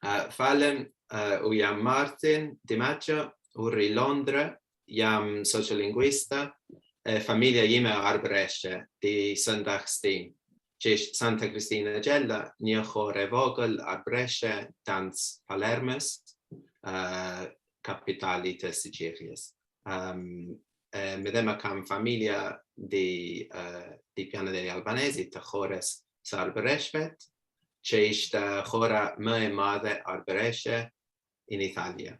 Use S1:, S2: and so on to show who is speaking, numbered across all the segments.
S1: Falem, u jam Martin Di Maggio, u rri Londra, jam sociolinguista, familja jime Arbëreshe, di Sëndagëstin. Që Santa Cristina Gjella, një khore vogël, Arbëreshe, dans Palermës, kapitali të Siciliës. Midhema kam familja di Piana degli Albanesi, të khores së Arbëreshvet, që ishte khora më e madhe Arbëreshe in Italia.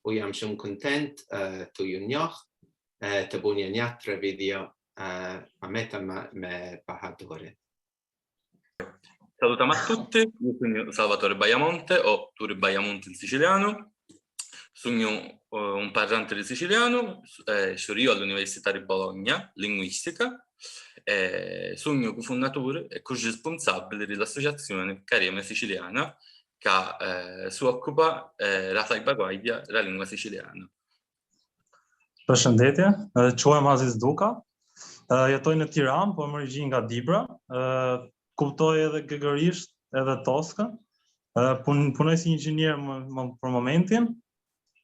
S1: U jam shumë kontent të ju njoh, të bunja një video Ameta me Bahadore.
S2: Salutiamo a tutti, io sono Salvatore Baiamonte, o Turi Baiamonte in siciliano. Sono un parlante di siciliano, studio all'Università di Bologna, linguistica, sono cofondatore e co-responsabile dell'associazione Carema Siciliana che si occupa la salvaguardia della lingua siciliana.
S3: Përshëndetje, quhem Hazis Duka, jetoj në Tiranë, po më origjinë nga Dibra, kuptoj edhe Ghegërisht edhe Toskën, punoj si inxhinier për momentin,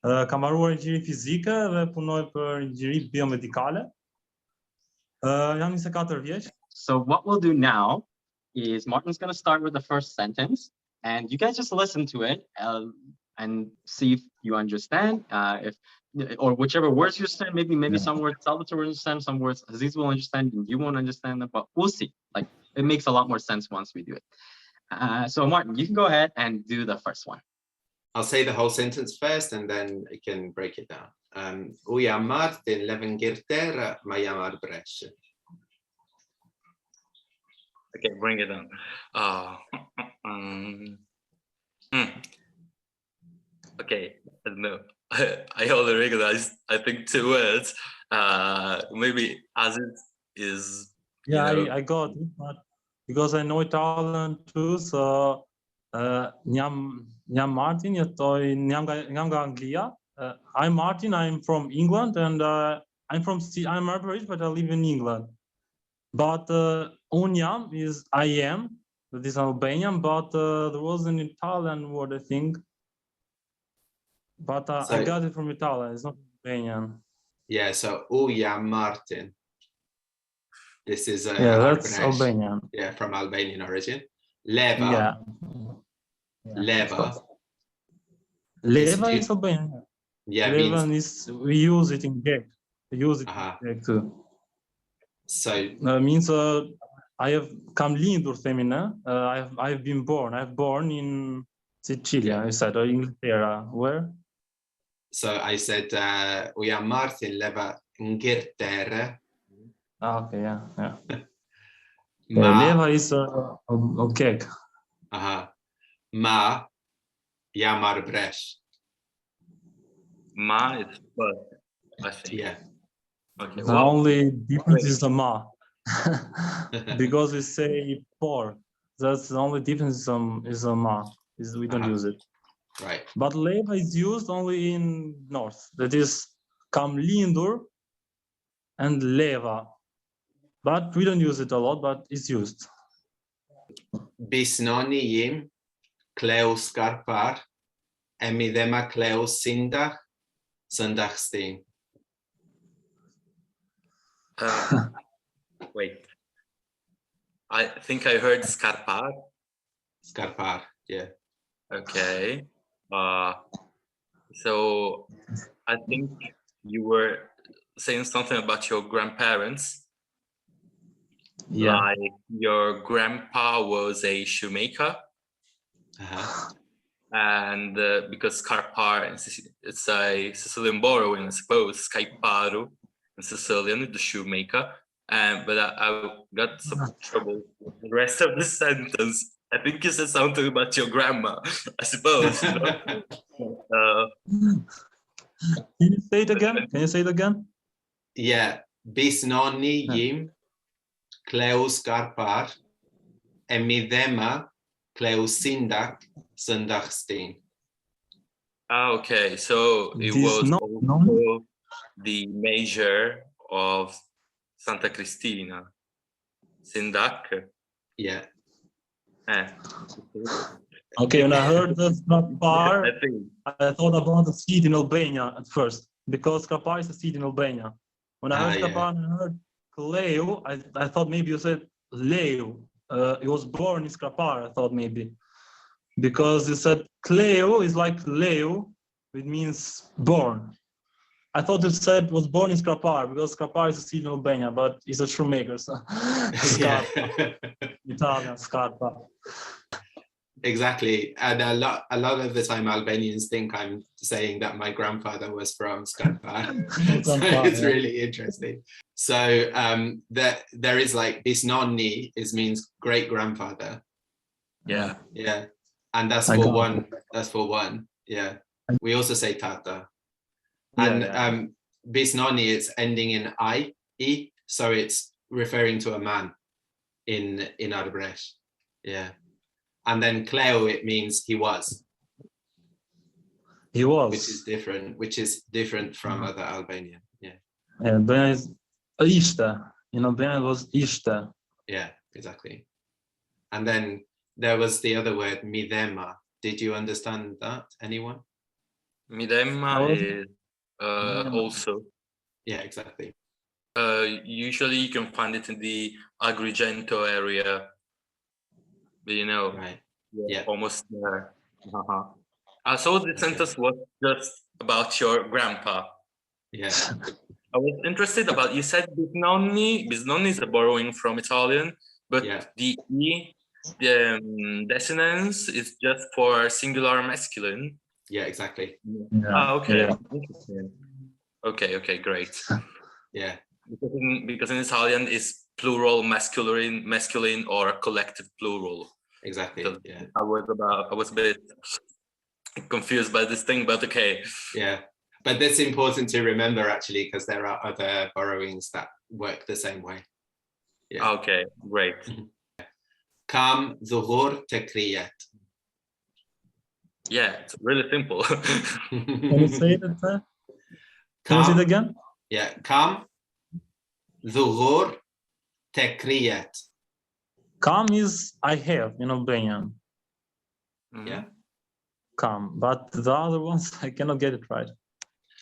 S3: kam mbaruar inxhinieri fizike dhe punoj për inxhinieri biomedikale. Jam 24 vjeç.
S4: So what we'll do now is Martin's going to start with the first sentence, and you guys just listen to it and see if you understand, or whichever words you understand. Maybe some words Salvatore will understand, some words Aziz will understand, and you won't understand them, but we'll see. Like, it makes a lot more sense once we do it. So Martin, you can go ahead and do the first one.
S1: I'll say the whole sentence first and then I can break it down. U jam Martin, lev n'Ingilterra, ma jam Arbëresh.
S2: Okay, bring it down. Okay, I don't know. I only recognized, I think, 2 words. Maybe Aziz is.
S3: Yeah, I got it, but because I know Italian too, so jam Martin, jam nga Anglia. I'm Martin, I'm from England, and I'm Arbërisht, but I live in England. But unë is I am, that is Albanian, but there was an Italian word, I think. But I got it from Italian, it's not Albanian.
S1: Yeah, so u jam Martin. This is
S3: that's
S1: Arbëresh.
S3: Albanian.
S1: Yeah, from Albanian origin. Leva. Leva.
S3: Leva is Albanian.
S1: Yeah,
S3: Leva is, we use it in Gheg. We use it in Gheg too.
S1: So
S3: means I have come lindur themina. I've been born. I've born in Sicilia, I said, or Inglaterra. Where?
S1: So I said u jam Martin, leva n'Ingilterra.
S3: Okay, yeah. Leva is okay.
S1: Ma jam Arbëresh.
S2: Ma is first, I think.
S1: Yeah.
S2: Okay.
S3: The only difference is the ma. Because we say por. That's the only difference is a ma. We don't use it.
S1: Right.
S3: But leva is used only in north. That is kam lindur and leva. But we don't use it a lot, but it's used.
S1: Bisnoni jim, Kleus Karpar, emidema Kleus Sindach, Sëndagëstin.
S2: Wait. I think I heard Skarpar.
S1: Skarpar, yeah.
S2: Okay. So I think you were saying something about your grandparents.
S3: Yeah.
S2: Like your grandpa was a shoemaker. And because Skarpar, it's a Sicilian borrowing, I suppose, Skyparu in Sicilian, the shoemaker. But I got some trouble with the rest of the sentence. I think you said something about your grandma, I suppose. You know?
S3: Can you say it again?
S1: Yeah. Bisnoni jim, Kleus Karpar, emidema Kleus Sindak, Sëndagëstin.
S2: Okay, so it was also the major of Santa Cristina, Sindak.
S1: Yeah.
S3: Okay, when I heard the skrapar,
S2: I think.
S3: I thought about the seed in Albania at first, because skrapar is a seed in Albania. When I heard skrapar and I heard Kleu, I thought maybe you said Leu. It was born in skrapar, I thought maybe. Because you said Kleu is like Leu, it means born. I thought it said was born in skrapar, because skrapar is a seed in Albania, but he's a shoemaker, so Italian scarpa.
S1: Exactly, and a lot of the time Albanians think I'm saying that my grandfather was from Skarpa. So it's really interesting. So there is like bisnonni means great grandfather.
S2: Yeah.
S1: Yeah, and that's for one. That's for one. Yeah, we also say tata, and bisnonni it's ending in I, so it's referring to a man in Arbëresh. Yeah. And then Kleo, it means he was.
S3: He was.
S1: Which is different from other Albanian. Yeah.
S3: Yeah, Albania is ishte. In Albania it was ishte.
S1: Yeah, exactly. And then there was the other word, midema. Did you understand that, anyone?
S2: Midema is also.
S1: Yeah, exactly.
S2: Usually you can find it in the Agrigento area. You know,
S1: right?
S2: Yeah, almost there. So the sentence was just about your grandpa.
S1: Yeah.
S2: I was interested about, you said bisnonni. Bisnonni is a borrowing from Italian, but the desinence is just for singular masculine.
S1: Yeah, exactly.
S2: Yeah. Okay. Yeah. Interesting. Okay, great.
S1: Yeah.
S2: Because in Italian it's plural masculine or collective plural.
S1: Exactly.
S2: So
S1: yeah.
S2: I was a bit confused by this thing, but okay.
S1: Yeah, but that's important to remember actually, because there are other borrowings that work the same way. Yeah.
S2: Okay, great.
S1: Kam dhuhur te kriyet.
S2: Yeah, it's really simple.
S3: Can you say that? Can you say it again?
S1: Yeah, kam dhuhur te kriyet.
S3: Kam is I have in Albanian.
S1: Yeah.
S3: Kam, but the other ones I cannot get it right.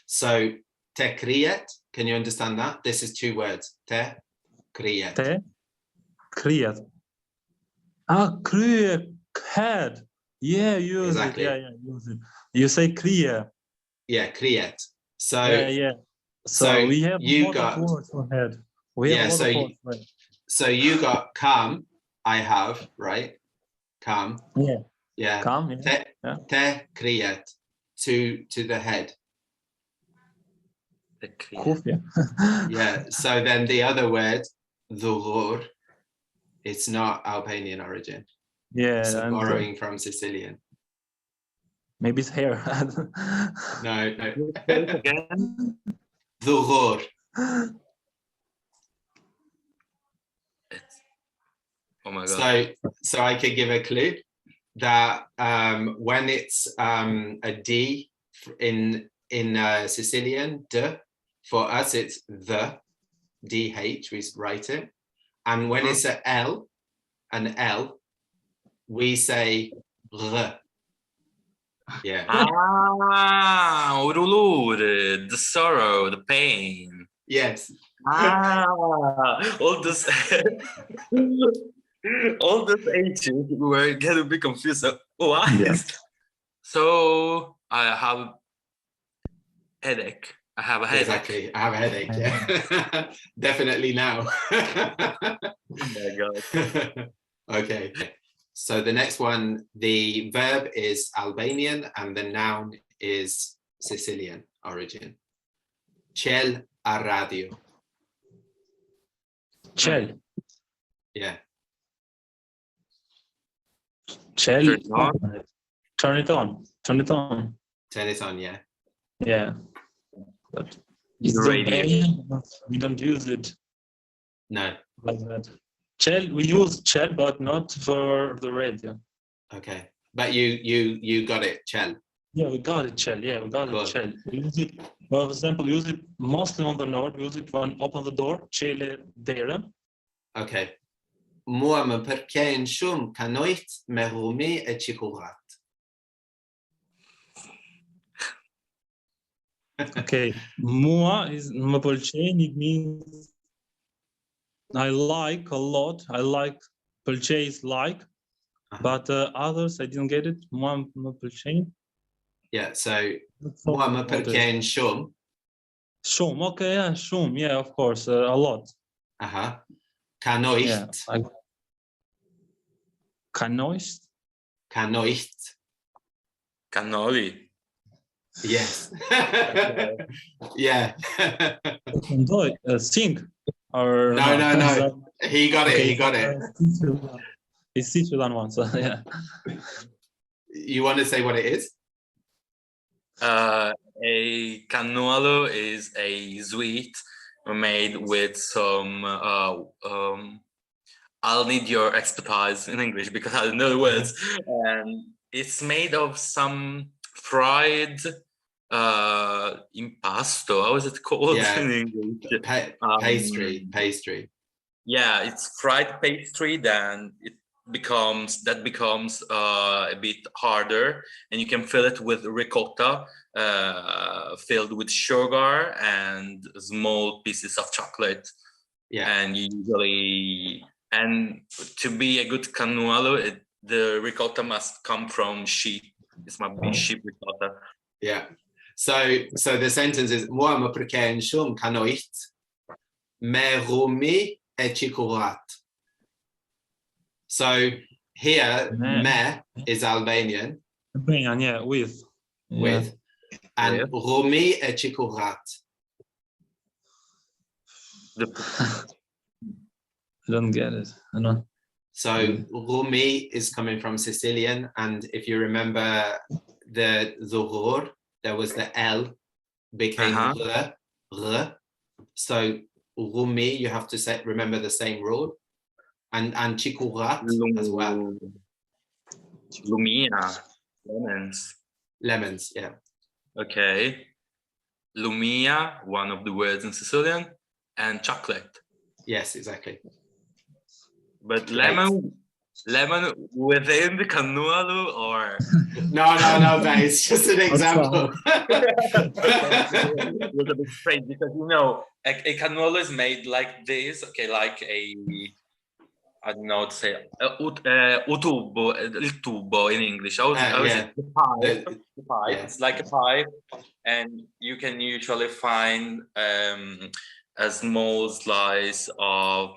S1: So te kriyet, can you understand that? This is two words. Te kriyet.
S3: Te kriyet. Kriyet, head. Yeah, use it. Yeah, use it. You say kriye.
S1: Yeah, kriyet. So
S3: yeah. So we have a lot of words for head. We have a lot of words for head.
S1: So you got kam, I have, right? Kam.
S3: Yeah.
S1: Yeah.
S3: Kam, yeah.
S1: Te kriyet, to the head. Yeah. So then the other word, dhuhur, it's not Albanian origin.
S3: Yeah.
S1: It's borrowing from Sicilian.
S3: Maybe it's hair.
S1: No. Again. Dhuhur.
S2: Oh my God.
S1: So I could give a clue that when it's a D in Sicilian, d, for us it's the, DH, we write it. And when it's an L, we say r. Yeah.
S2: Urulur, the sorrow, the pain.
S1: Yes.
S2: All this H's were getting a bit confused. So why? Yes. So I have headache. I have a headache.
S1: Exactly. I have a headache. Yeah. Definitely now.
S2: Oh my God.
S1: Okay. So the next one, the verb is Albanian and the noun is Sicilian origin. Qel a radio.
S3: Qel.
S1: Yeah.
S3: Qel. Turn it on. Turn it on.
S1: Turn it on, yeah.
S3: Yeah. But it's
S2: radio.
S3: We don't use it.
S1: No.
S3: Like that. Qel, we use qel, but not for the radio.
S1: Okay. But you got it, qel.
S3: Yeah, we got it, qel. Yeah, we got it, qel. We use it, for example, use it mostly on the north. We use it when open the door, qele dere.
S1: Okay. mua më përken shumë kanojt me rumi e qikurat.
S3: Okay, mua is më pëlqen, it means I like a lot. I like pëlqej is like, but others I didn't get it. Mua më pëlqen.
S1: Yeah, so mua më përken shumë.
S3: Shumë, okay, yeah, shumë, yeah, of course, a lot.
S1: Kanojt.
S3: Yeah, kanojt.
S1: Kanojt.
S2: Cannoli.
S1: Yes.
S2: Okay.
S1: Yeah.
S3: Sing. Or
S1: no. He got it. He got it.
S3: It's Sicilian one, so yeah.
S1: You want to say what it is?
S2: A cannolo is a sweet made with some. I'll need your expertise in English because I don't know the words. And it's made of some fried impasto. How is it called in English?
S1: Pastry.
S2: Yeah, it's fried pastry. Then it becomes a bit harder, and you can fill it with ricotta, filled with sugar and small pieces of chocolate.
S1: Yeah,
S2: and to be a good cannolo, the ricotta must come from sheep. It must be sheep ricotta.
S1: Yeah. So the sentence is mua më përken shumë kanojt me rumi e qikurat. So here, me is Albanian.
S3: Albanian, yeah, with.
S1: And rumi e qikurat.
S3: I don't get it. I don't.
S1: So rumi is coming from Sicilian, and if you remember the zuhur, there was the L became r. So rumi, you have to remember the same rule. And qikurat as well.
S2: Lumia,
S1: lemons, yeah.
S2: Okay. Lumia, one of the words in Sicilian, and chocolate.
S1: Yes, exactly.
S2: But lemon within the cannolo, or
S1: no, but it's just an example.
S2: It was a bit strange because a cannolo is made like this, okay, like a, I don't know how to say il tubo in English. The pipe.
S1: Yeah.
S2: It's like a pipe, and you can usually find a small slice of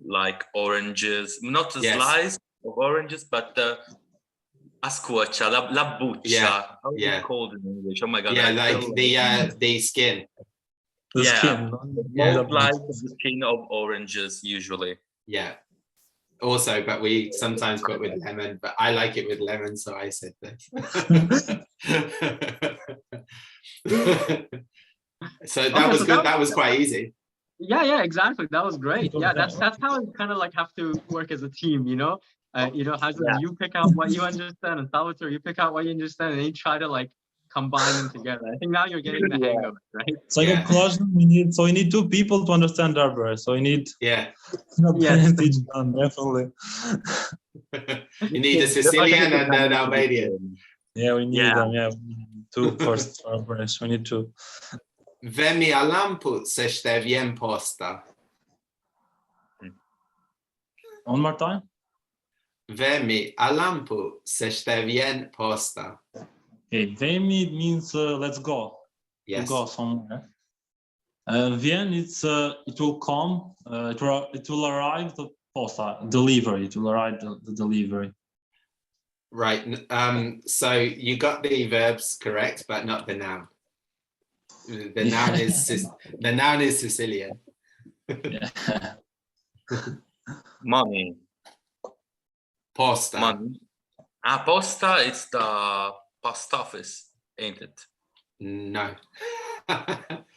S2: like oranges, not a slice of oranges, but a squarcia, la buccia. How is it called in English? Oh my god!
S1: Yeah, like the skin.
S3: The skin.
S2: Small slice of the skin of oranges usually.
S1: Yeah. Also, but we sometimes put with lemon, but I like it with lemon, so I said this. So that was good. That was quite easy.
S4: Yeah, exactly. That was great. Yeah, that's how you kind of like have to work as a team, Hazis, you pick out what you understand, and Salvatore, you pick out what you understand, and you try to like combine them together. I think now you're getting the hang of it, right?
S3: It's like a collision. We need two people to understand Arbëresh. So we need teach them, definitely.
S1: You need a Sicilian and an Albanian.
S3: Yeah, we need them. Yeah, two first Arbëresh. We need two.
S1: Vemi a lampu se shtevjen posta.
S3: One more time.
S1: Vemi a lampu se shtevjen posta.
S3: Okay, vemi means let's go.
S1: Yes.
S3: To go somewhere. Vjen, it will come. It will arrive the posta delivery. It will arrive the delivery.
S1: Right. So you got the verbs correct, but not the noun. The noun is Sicilian.
S2: Money.
S1: Posta.
S2: Money. Posta, it's the post office, ain't it?
S1: No.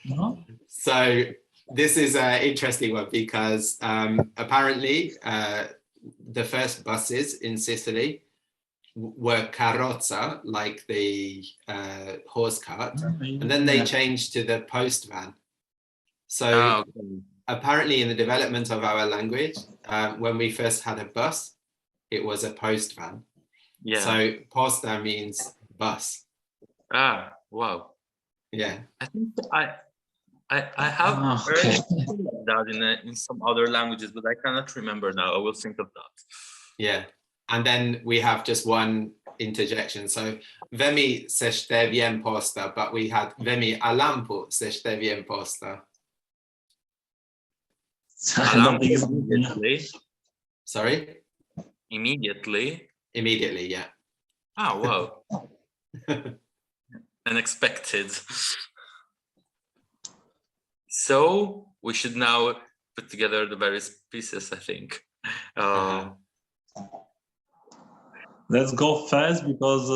S3: No?
S1: So this is an interesting one because apparently the first buses in Sicily were carrozza, like the horse cart, and then they changed to the post van. So apparently in the development of our language, when we first had a bus, it was a post van.
S2: Yeah.
S1: So posta means bus.
S2: Ah, wow.
S1: Yeah.
S2: I think I have heard that in some other languages, but I cannot remember now. I will think of that.
S1: Yeah. And then we have just one interjection. So vemi se shteviem posta, but we had vemi alampu se shteviem posta.
S2: Immediately.
S1: Sorry?
S2: Immediately.
S1: Immediately, yeah.
S2: Oh, wow. Unexpected. So we should now put together the various pieces, I think.
S3: Let's go fast because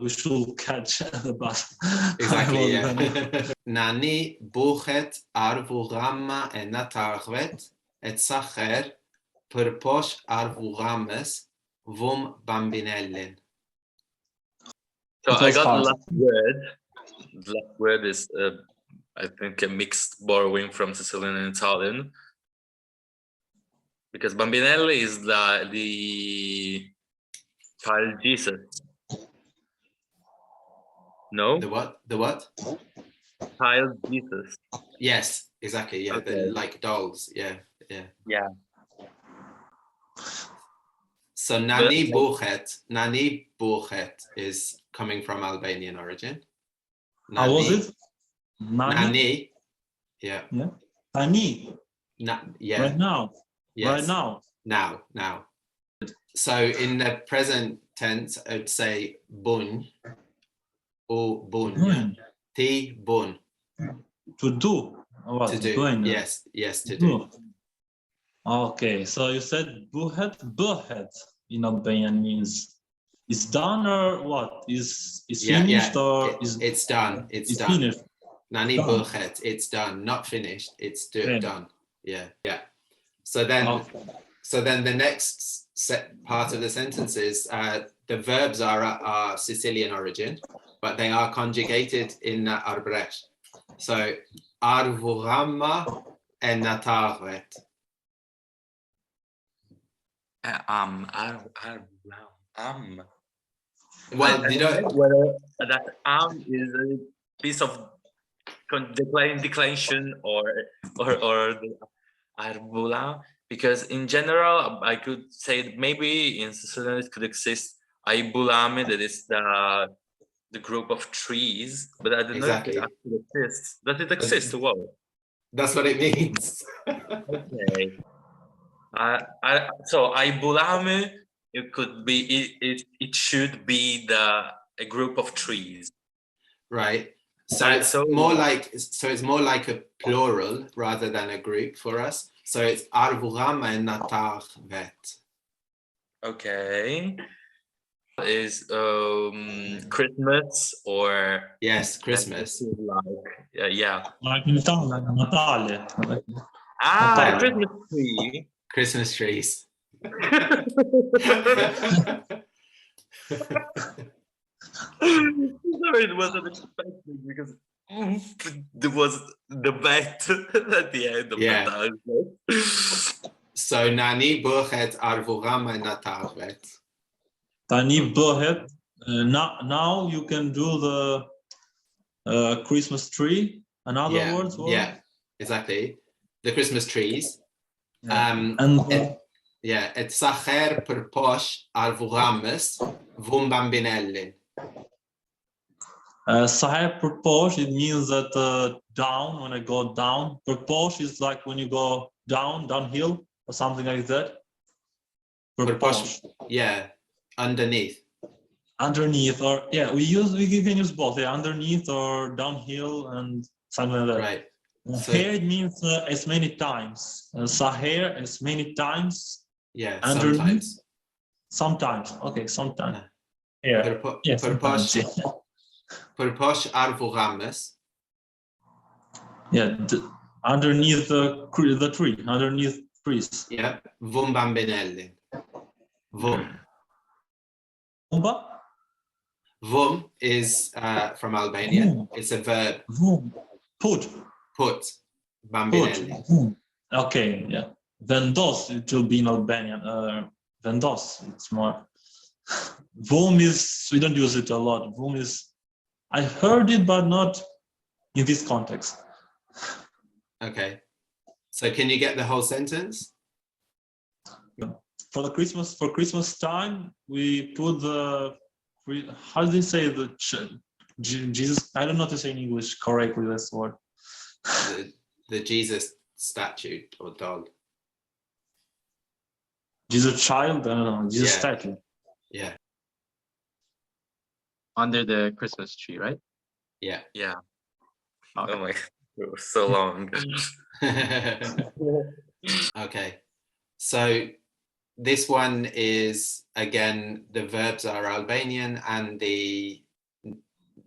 S3: we should catch the bus.
S1: Exactly, yeah. Nani buchet arvugama e natarvet et sacher per posh arvugames vum bambinellin.
S2: So I got the last word. The last word is, I think, a mixed borrowing from Sicilian and Italian. Because bambinelli is the child Jesus. No?
S1: The what? The what?
S2: Child Jesus.
S1: Yes, exactly, yeah.
S2: Okay.
S1: They're like dolls, yeah, yeah.
S2: Yeah.
S1: So Nani Buchet is coming from Albanian origin.
S3: How was it?
S1: Nani. Yeah.
S3: Yeah. Nani.
S1: Yeah.
S3: Right now.
S1: Yes.
S3: Right now.
S1: Now. So in the present tense, I'd say bun or bun. Ti bun.
S3: To do. What?
S1: To do.
S3: Doing.
S1: Yes, to do.
S3: Okay, so you said buhet in Albanian means it's done or what? Is finished or is
S1: it's done. It's done.
S3: Finished.
S1: Nani buhet, it's done, not finished. It's done. Yeah. So then the next part of the sentence is the verbs are Sicilian origin, but they are conjugated in Arbëresh. So arvugama and natarvet. Well, you know
S2: whether that is a piece of declension or the arbula, because in general I could say that maybe in Sicilian it could exist aibulame, that is the group of trees, but I don't know if it actually exists. Does it exist? Wow.
S1: That's what it means.
S2: Okay. So aibulame, it could be it should be a group of trees,
S1: right? So it's more like a plural rather than a group for us. So it's arvugama and natarvet.
S2: Okay. Is Christmas or
S1: yes, Christmas.
S2: Like yeah.
S3: Like Natale.
S2: Christmas tree.
S1: Christmas trees.
S2: Sorry, it wasn't expected because there was the bet at the end of the time.
S1: So Nani buchet arvugama natarvet.
S3: Tani buhet. Now you can do the Christmas tree. Another words.
S1: Yeah, exactly. The Christmas trees. Et sacher per posh arvugames vum bambinellin.
S3: Saher per posh, it means that down, when I go down. Per posh is like when you go downhill or something like that. Per posh.
S1: Yeah, underneath.
S3: Underneath, or we can use both. Yeah, underneath or downhill and something like that.
S1: Right.
S3: So, here it means as many times. Saher as many times.
S1: Yeah,
S3: underneath. Sometimes. Okay, sometimes.
S1: Per posh arvugames.
S3: Yeah, underneath the tree, underneath trees.
S1: Yeah, vum bambinellin. Vum. Vum is from Albania. It's a verb.
S3: Vum. Put.
S1: Bambinellin.
S3: Okay, yeah. Vendos, it will be in Albanian. Vendos, it's more. Vom is, we don't use it a lot. Vom is, I heard it, but not in this context.
S1: Okay. So can you get the whole sentence?
S3: For Christmas time, we put how do they say Jesus? I don't know how to say in English correctly this word.
S1: The Jesus statue or doll.
S3: Jesus child? I don't know. Jesus statue.
S1: Yeah.
S4: Under the Christmas tree, right?
S1: Yeah.
S2: Yeah.
S4: Okay.
S2: Oh my God, it was so long.
S1: Okay. So this one is, again, the verbs are Albanian and the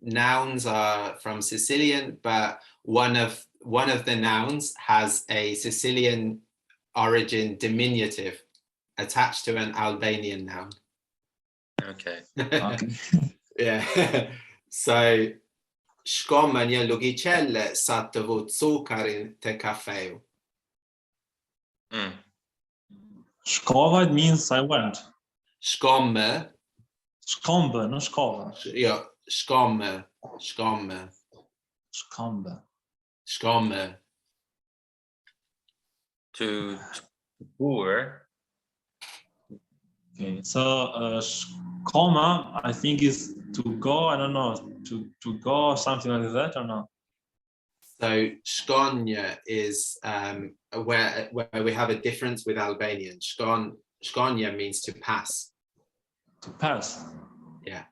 S1: nouns are from Sicilian, but one of the nouns has a Sicilian origin diminutive attached to an Albanian noun.
S2: Okay.
S3: Okay.
S1: Yeah. So shkoma një lugicelle sa të vu cukarin te kafeu.
S3: Shkova, it means I went.
S1: Shkome.
S3: Shkombe, no shkova.
S1: Yeah, shkome.
S3: Shkombe.
S1: Shkome.
S2: To pour.
S3: Okay, so shkoma, I think is to go. I don't know, to go or something like that, or no?
S1: So shkonya is where we have a difference with Albanian. Shkonya means to pass.
S3: To pass.
S1: Yeah.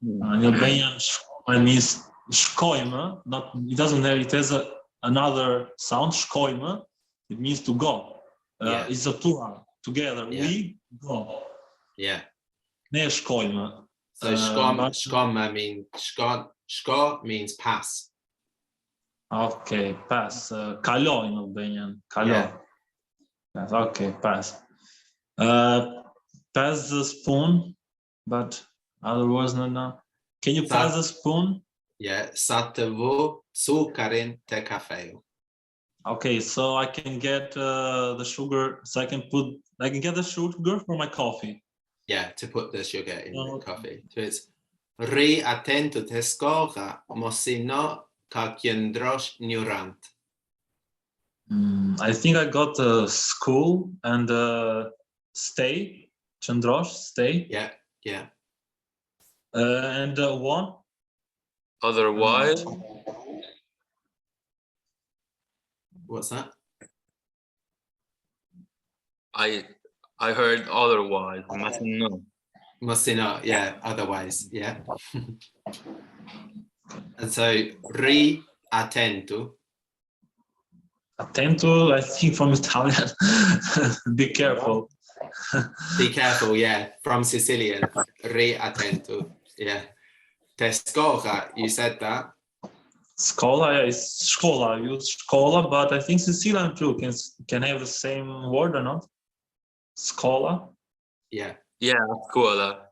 S3: In Albanian, shkoma means shkojme. Not, it doesn't have. It has another sound. Shkojme. It means to go. It's a plural. Together, we go.
S1: Yeah.
S3: Ne shkojme.
S1: So shkoma means shko means pass.
S3: Okay, pass. Kalo in Albanian. Kalo.
S1: Yeah.
S3: Yes, okay, pass. Pass the spoon, but otherwise no. Can you pass the spoon?
S1: Yeah. Sa të vu cukarin te kafeu.
S3: Okay, so I can get the sugar. So I can get the sugar for my coffee.
S1: Yeah, to put the sugar in the coffee. So it's ri atento te skolla, mosino ka qëndrosh ignorant.
S3: I think I got school and stay. Qëndrosh, stay.
S1: Yeah, yeah.
S3: And one.
S2: Otherwise.
S1: What's that?
S2: I heard otherwise. Masino.
S1: Mosino, yeah, otherwise, yeah. And so ri attento.
S3: Attento, I think from Italian. Be careful.
S1: Be careful, yeah. From Sicilian, ri attento, yeah. Te skolla, you said that.
S3: Scola is scola. Use scola, but I think Sicilian too can have the same word or not. Scola.
S1: Yeah.
S2: Yeah, scuola.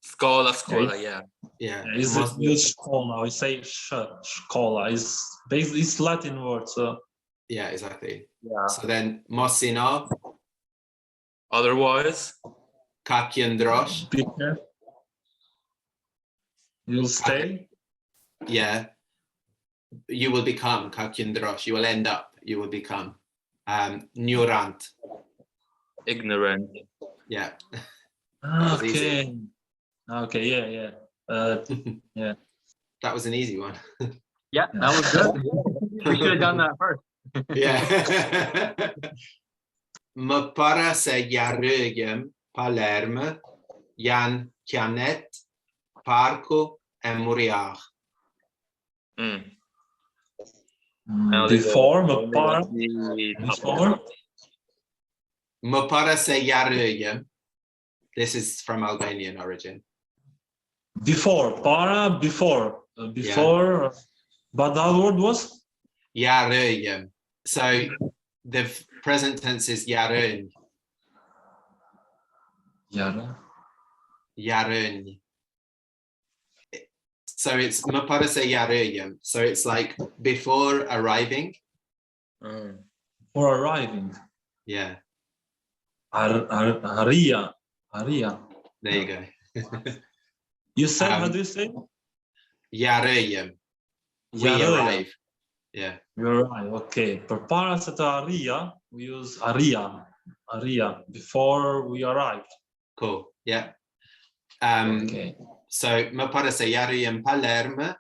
S2: Scola, yeah.
S1: Yeah.
S3: Is it use scola? We say scola. It's Latin word, so.
S1: Yeah, exactly.
S2: Yeah.
S1: So then mosino.
S2: Otherwise.
S1: Ka qëndrosh.
S3: Be careful. You'll stay.
S1: Yeah. You will become ka qëndrosh. You will end up. You will become ignorant.
S2: Ignorant.
S1: Yeah.
S3: Okay. Okay. Yeah. Yeah.
S1: That was an easy one.
S4: Yeah, that was good. We should have done that first.
S1: Yeah. Më para se jarrëgjem Palermë janë Kianet, Parku e Muriah.
S3: Before, before.
S1: Më para se jarrëgjem. This is from Albanian origin.
S3: Before, para, before. Before, but the other word was?
S1: Jarrëgjem. So the present tense is jarrën. Jarrën. So it's më para se jarrëgjem. So it's like before arriving.
S3: For arriving.
S1: Yeah,
S3: Aria. Aria.
S1: there you go.
S3: You said, how do you say?
S1: Jarëjem. We
S3: Jarëja.
S1: arrive. Yeah.
S3: You're right. Okay. Përpara se të arria, we use aria. Aria. Before we arrived.
S1: Cool. Yeah.
S3: Okay.
S1: So më para se jarëjem Palermo.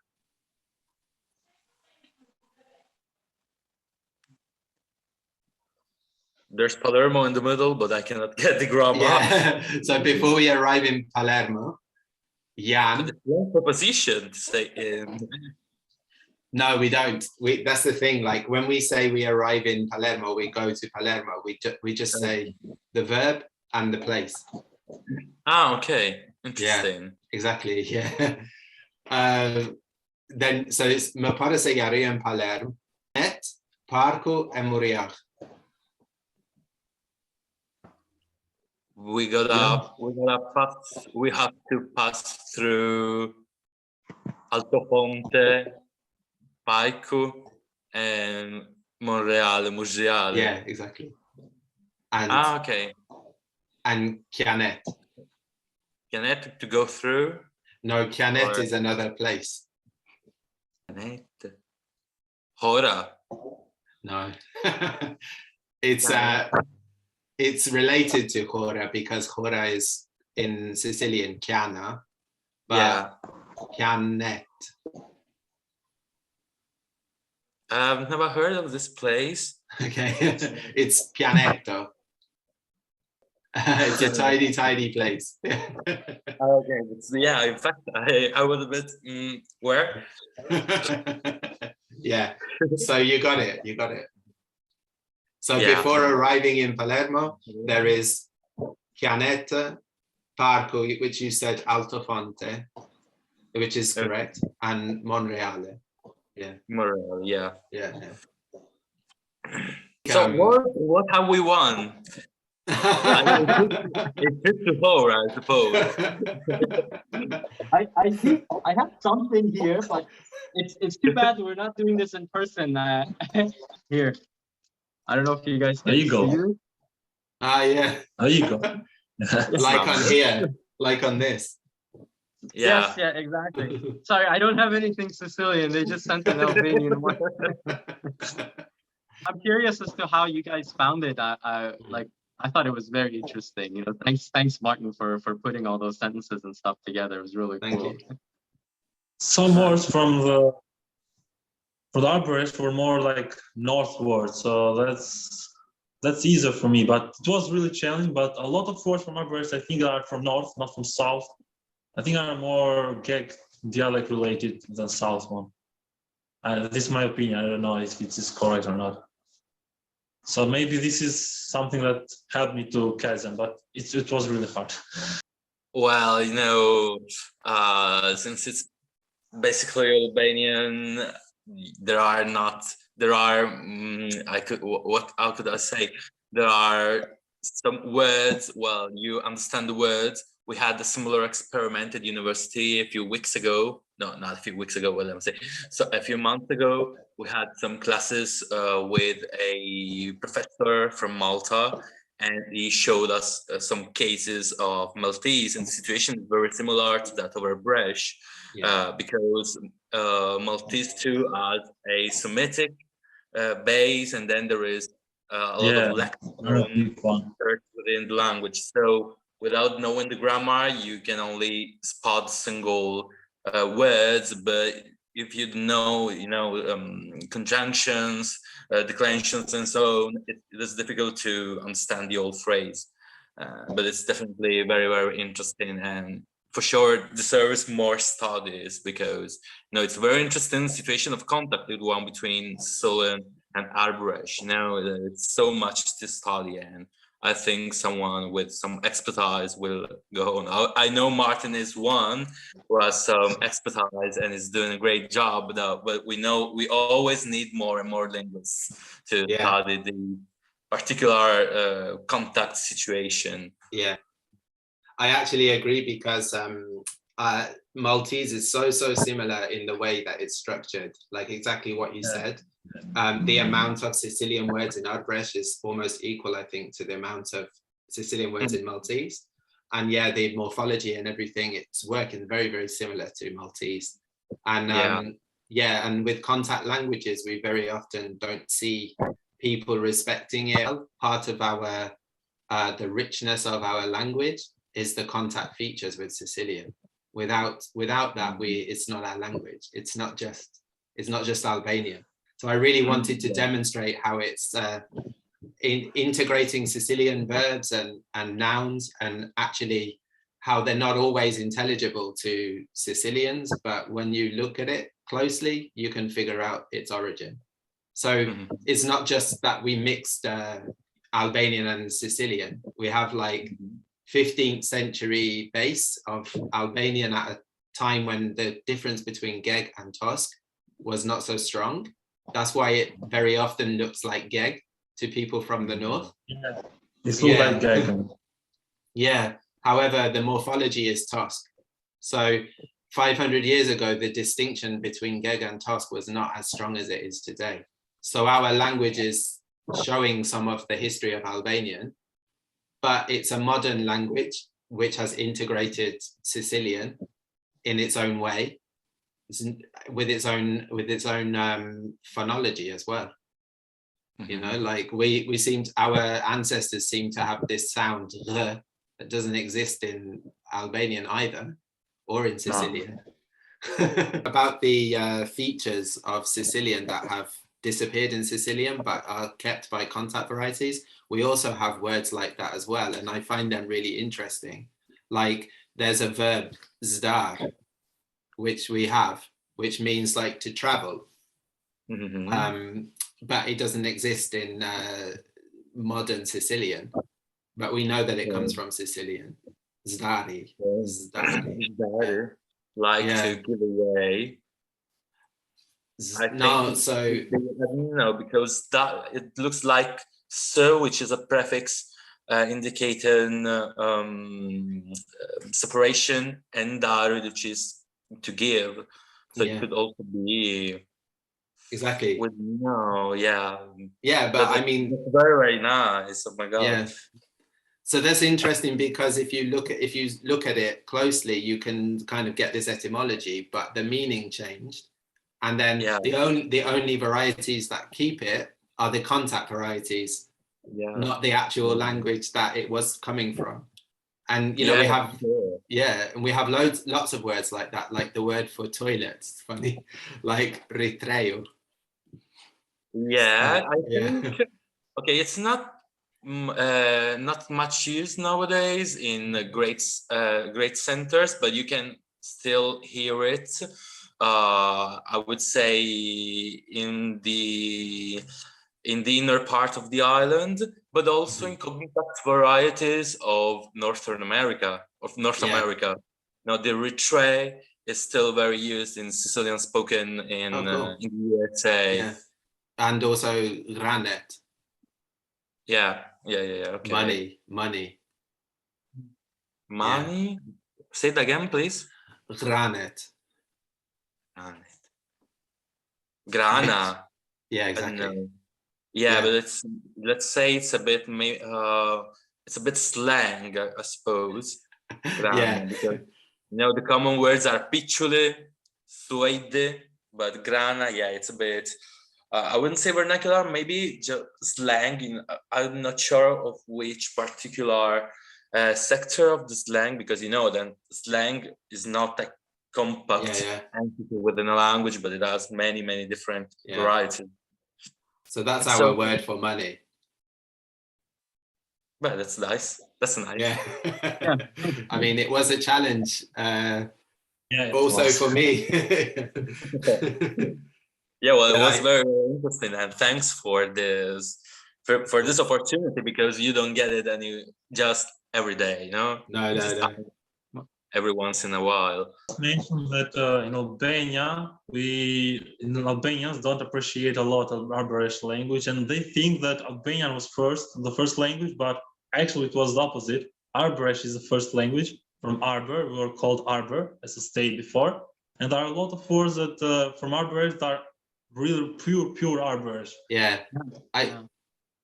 S2: There's Palermo in the middle, but I cannot get the grammar.
S1: Yeah. So before we arrive in Palermo, Jan.
S2: It's one proposition to say
S1: No, we don't. That's the thing. Like when we say we arrive in Palermo, we go to Palermo. We just say the verb and the place.
S2: Ah, okay. Interesting.
S1: Yeah, exactly. Yeah. Then so it's më para se jarëjem Palermo, et parku e Muriaq.
S2: We have to pass through Altofonte, Paiku, and Monreale.
S1: Yeah, exactly. And
S2: Okay.
S1: and Chianet.
S2: Chianet to go through.
S1: No, Chianet
S2: Or-
S1: is another place.
S2: Chianet. Hora.
S1: No. It's related to Hora because Hora is in Sicilian, Chiana, but
S2: Yeah.
S1: Chianet.
S2: I've never heard of this place.
S1: Okay, it's Pianetto. It's a tiny, tiny place.
S2: Okay. Yeah, in fact, I was a bit where?
S1: Yeah, so you got it. So
S2: Yeah.
S1: before arriving in Palermo, there is Chianetta, Parco, which you said Altofonte, which is correct, and Monreale. Yeah,
S2: Morale, yeah.
S1: yeah.
S2: So what have we won? It's just to Hora, I suppose.
S4: I think I have something here, but it's too bad we're not doing this in person. Here, I don't know if you guys can
S3: There you go.
S4: see it.
S1: Yeah,
S3: There you go.
S1: like on here, like on this.
S2: Yeah.
S4: Yes, exactly. Sorry, I don't have anything Sicilian. They just sent an Albanian one. I'm curious as to how you guys found it. I thought it was very interesting. You know, thanks Martin for putting all those sentences and stuff together. It was really
S1: Thank
S4: cool.
S1: you.
S3: Some words from the Arbëresh were more like northward, so that's easier for me. But it was really challenging. But a lot of words from Arbëresh, I think, are from north, not from south. I think are more Gheg dialect related than south one. This is my opinion. I don't know if it is correct or not. So maybe this is something that helped me to catch them, but it was really hard.
S2: Well, you know, since it's basically Albanian, how could I say? There are some words, well, you understand the words. We had a similar experiment at university a few weeks ago. No, not a few weeks ago, what I'm saying. So a few months ago, we had some classes with a professor from Malta, and he showed us some cases of Maltese, and the situation is very similar to that of Arbëresh, because Maltese too has a Semitic base, and then there is a lot of lexicon within the language. So without knowing the grammar, you can only spot single words, but if you know, conjunctions, declensions, and so on, it is difficult to understand the whole phrase. But it's definitely very, very interesting, and for sure deserves more studies, because it's a very interesting situation of contact with one between Sicilian and Arbëresh. It's so much to study, and I think someone with some expertise will go on. I know Martin is one who has some expertise and is doing a great job, but we know we always need more and more linguists to study the particular contact situation.
S1: Yeah, I actually agree, because Maltese is so similar in the way that it's structured, like exactly what you said. the amount of Sicilian words in Arbëresh is almost equal, I think, to the amount of Sicilian words in Maltese. And yeah, the morphology and everything, it's working very, very similar to Maltese. And yeah, and with contact languages, we very often don't see people respecting it. Part of our, the richness of our language is the contact features with Sicilian. Without that, it's not our language. It's not just Albanian. So I really wanted to demonstrate how it's integrating Sicilian verbs and nouns, and actually how they're not always intelligible to Sicilians, but when you look at it closely, you can figure out its origin. So it's not just that we mixed Albanian and Sicilian. We have like 15th century base of Albanian at a time when the difference between Gheg and Tosk was not so strong. That's why it very often looks like Gheg to people from the north.
S3: Yeah, it's like Gheg.
S1: Yeah, however, the morphology is Tosk. So 500 years ago, the distinction between Gheg and Tosk was not as strong as it is today. So our language is showing some of the history of Albanian, but it's a modern language which has integrated Sicilian in its own way, with its own phonology as well. You know, like we seem to, our ancestors seem to have this sound that doesn't exist in Albanian either, or in Sicilian. About the features of Sicilian that have disappeared in Sicilian but are kept by contact varieties, we also have words like that as well, and I find them really interesting. Like there's a verb zdar, which we have, which means like to travel, but it doesn't exist in modern Sicilian, but we know that it comes from Sicilian. Zdari.
S2: Zdari. Like to give away.
S1: No, so
S2: no, because that it looks like so, which is a prefix indicating separation, and dar, which is to give. So it could also be
S1: exactly
S2: with no,
S1: but I mean,
S2: very, very nice. Oh my god.
S1: Yeah. So that's interesting, because if you look at it closely, you can kind of get this etymology, but the meaning changed. And then the only varieties that keep it are the contact varieties, not the actual language that it was coming from. And you know, we have and we have lots of words like that, like the word for toilet. It's funny, like ritreo.
S2: I think okay, it's not much used nowadays in great centers, but you can still hear it. I would say in the inner part of the island, but also in contact varieties of Northern America, America. Now the ritre is still very used in Sicilian spoken in the USA.
S1: Yeah. And also granite.
S2: Okay.
S1: Money.
S2: Say it again, please.
S1: Granite.
S2: Grana.
S1: Yeah, exactly.
S2: But let's say it's a bit slang, I suppose. Grana, because the common words are picciole, suede, but grana, it's a bit I wouldn't say vernacular, maybe just slang. I'm not sure of which particular sector of the slang, because then slang is not a compact entity within a language, but it has many different varieties.
S1: So that's our word for money.
S2: Well, that's nice. That's nice.
S1: Yeah. I mean, it was a challenge. Also for me.
S2: It was very, very interesting, and thanks for this opportunity, because you don't get it just every day,
S1: No.
S2: Every once in a while.
S3: Mention that in Albania, Albanians don't appreciate a lot of Arbëresh language, and they think that Albanian was the first language, but actually it was the opposite. Arbëresh is the first language from Arbër. We were called Arbër as a state before, and there are a lot of words that from Arbëresh that are real pure Arbëresh.
S1: Yeah.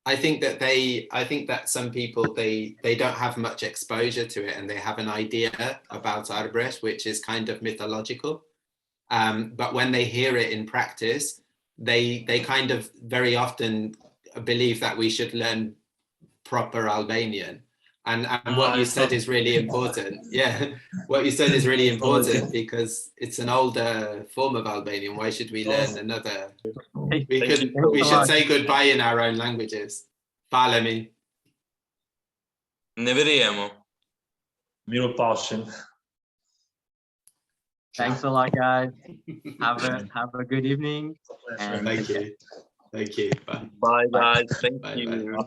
S1: I think that some people they don't have much exposure to it and they have an idea about Arbëresh which is kind of mythological. But when they hear it in practice, they kind of very often believe that we should learn proper Albanian. And what you said is really important. Yeah, what you said is really important because it's an older form of Albanian. Why should we learn another? We should say goodbye in our own languages. Falemi.
S2: Ne vedremo.
S3: Miro pashim.
S4: Thanks a lot, guys. Have a good evening. And
S1: Thank you. Thank you. Bye.
S2: Bye guys, thank
S1: Bye,
S2: you.
S1: bye.